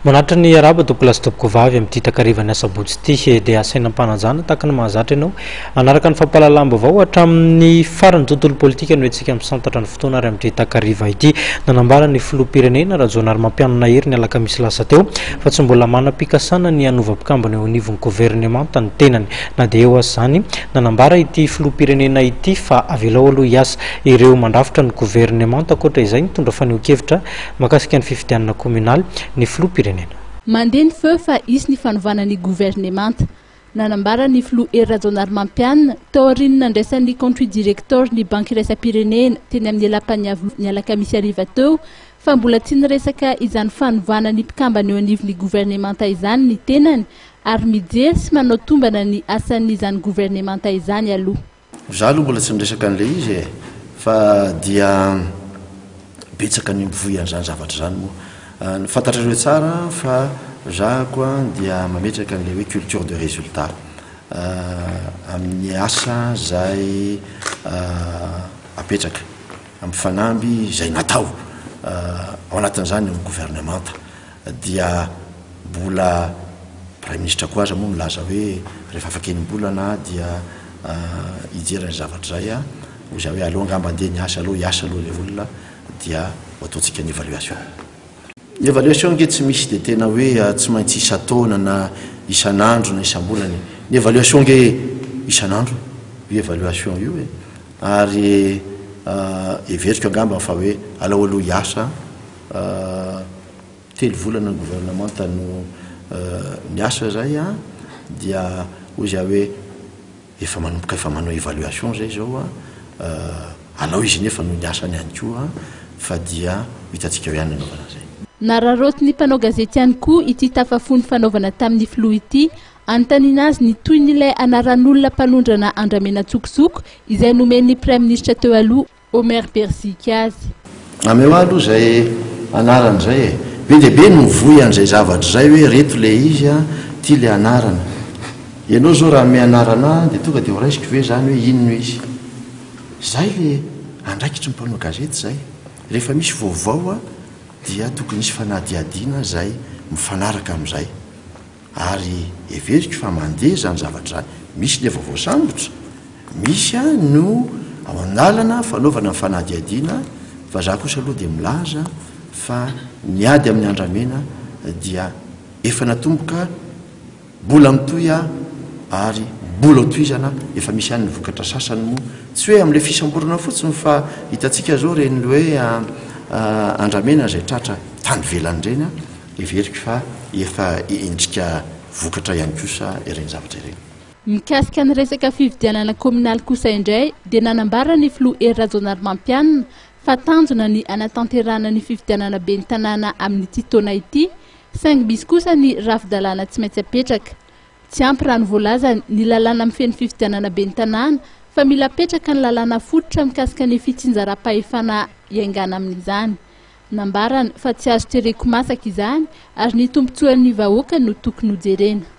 Manatra ny araba topolasy topoko vavy amin'ity takarivany asabotsy ity dia asaina mpanajana tahaka ny mahazatra ianao anaraka ny fampahalalam-baovao hatramin'ny farany tontolo politika no etsika misantatra ny fotoana ary amin'ity takariva ity nanambara ny filoham-pirenena Rajaonary Mampianana hery ny alakamisy lasa teo fa tsy mbola manam-pikasana ny hanovam-pikambana eo anivon'ny gouvernemanta ny tenany na dia eo azy zany nanambara ity filoham-pirenena ity fa avelao aloha hiasa ireo mandrafitra ny gouvernemanta ankoatra izay nitondra faneho-kevitra mahakasika ny fifidianana communal ny filoham-pirenena mandeha ny feu fa isy ny fanovana ny gouvernemanta nanambara ny filoha hery Rajaonary Mampianana tao aoriana nandraisan'ny conduit directeur ny banky iraisam-pirenena teny amin'ny elapany ny alakamisy ariva teo fa mbola tsy niresaka izany fanovana ny mpikambana eo anivon'ny gouvernemanta izany ny tenany ary mijery sy manao tombana ny asan'izany gouvernemanta izany aloha. Za aloha mbola tsy niresaka an'ilay izy fa dia betsaka ny mivoy an'izany zavatra zany moa. Fantatrareo tsara fa zako dia mametraka an'ilay hoe culture de résultat amin'ny asa zay apetraka amin'ny fanamby zay natao ao anatin'izany amin'ny gouvernemanta dia mbola prime ministre koa aza moa milaza hoe rehefa afaka enim-bolana dia hijerany zavatra zay oza hoe aloha angamba andeha ny asa aloha hiasa aloha ilay olona dia ataontsika ny évaluation. Ny évaluation nge tsy misy dia tena hoe tsy maintsy isa-taona na isan'andro na isam-bolana. Ny évaluation nge isan'andro io évaluation io ary everiko angamba fa hoe alao aloha hiasa telo volana ny gouvernemanta no miasa zay dia ozy hoe efa manomboka efa manao évaluation zay zao alao izy nefa no niasany ihany koa fa dia hitatsika ihany anaovana zay. Nararoty ny mpanao gazety ihany koa ity tafafony fanaovana tamin'ny filoha ity anontaniana azy ny toy n'ilay anaran'olona mpanondrana Andramena Tsokosoko izay nomen'ny prime ministre teo aloha Omer Berzika azy. Ameo aloha zay anarana zay be dia be no mivoy an'izay zavatra zay hoe reto le izy ty le anarana ianao zao raha me anarana dia tonga dia horaisiko ve zany hoe inona izy zay le andraikitry ny mpanao gazety zay rehefa misy vaovao dia tokony misy fanadiadiana zay mifanaraka amin'izay ary everiko fa mandeha zany zavatra zany misy le vaovao sambotra misy no ao analana fanaovana fanadiadiana fa za kosa aloha dia milaza fa niady amin'ny Andramena dia efa natomboka mbola mitoy ary mbola hotoizana efa misy ihany ny vokatra sasany moa tsy hoe amin'ilay fisamborana fotsiny fa hitatsika zao reny hoe Andramena zay tratra tany velany reny everiko fa efa endrika vokatra ihany kosa ireny zavatra ireny. Mikasika ny resaka fifidianana communal kosa indray dia nanambara ny filoha hery Rajaonary Mampianana fa tanjona ny anatanterana ny fifidianana be ny tanàna amin'ity taona ity saingy misy kosa ny rafidalàna tsy maintsy apetraka tsy ampy raha ny voalaza ny lalàna mifeny fifidianana be ny tanàna fa mila apetraka ny lalàna fototra mikasika ny fitsinjaram-pahefana iaingana amin'izany nambarany fa tsy azo tereko masaka izany ary ny tombontsoan'ny vahoaka no tokony hojerena.